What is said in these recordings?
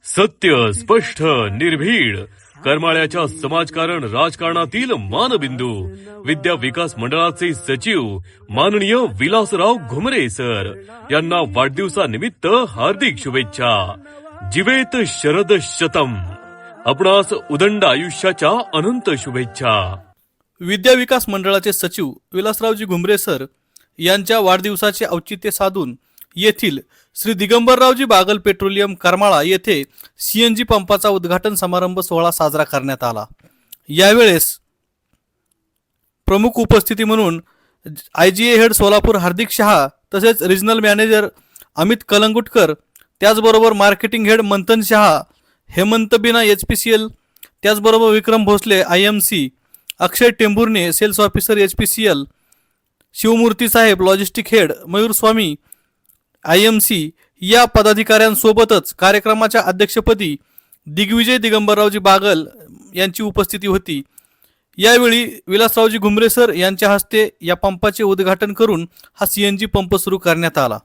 सत्य, स्पष्ट, निर्भीड, करमाळ्याच्या समाजकारण राजकारणातील मानबिंदू, विद्या विकास मंडळाचे सचिव माननीय विलासराव घुमरे सर यांना वाढदिवसानिमित्त हार्दिक शुभेच्छा. जीवेत शरद शतम. आपणास उदंड आयुष्याच्या अनंत शुभेच्छा. विद्या विकास मंडळाचे सचिव विलासरावजी घुमरे सर यांच्या वाढदिवसाचे औचित्य साधून येथील श्री दिगंबररावजी बागल पेट्रोलियम करमाळा येथे सीएनजी पंपाचा उद्घाटन समारंभ सोहळा साजरा करण्यात आला. यावेळेस प्रमुख उपस्थिती म्हणून IGA हेड सोलापूर हार्दिक शहा, तसेच रिजनल मॅनेजर अमित कलंगुटकर, त्याचबरोबर मार्केटिंग हेड मंथन शहा, हेमंत बिना HPCL, त्याचबरोबर विक्रम भोसले IMC, अक्षय Tembhurne cells officer HPCL, Shivmurti साहेब लॉजिस्टिक हेड, मयूर स्वामी IMC या पदाधिकाऱ्यांसोबतच कार्यक्रमाच्या अध्यक्षपदी दिग्विजय दिगंबररावजी बागल यांची उपस्थिती होती. यावेळी विलासरावजी घुमरे सर यांच्या हस्ते या पंपाचे उद्घाटन करून हा CNG पंप सुरू करण्यात आला.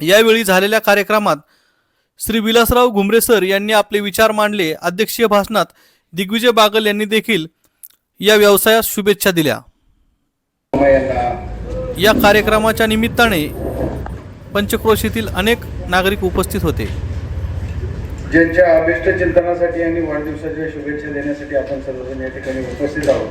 यावेळी झालेल्या कार्यक्रमात श्री विलासराव घुमरे सर यांनी आपले विचार मांडले. अध्यक्षीय भाषणात दिग्विजय बागल यांनी देखील या व्यवसायास शुभेच्छा दिल्या. या कार्यक्रमाच्या निमित्ताने पंचक्रोशीतील अनेक नागरिक उपस्थित होते. ज्यांच्या अभिष्ट चिंतनासाठी आणि वाढदिवसाच्या शुभेच्छा देण्यासाठी आपण सर्वजण या ठिकाणी उपस्थित आहोत.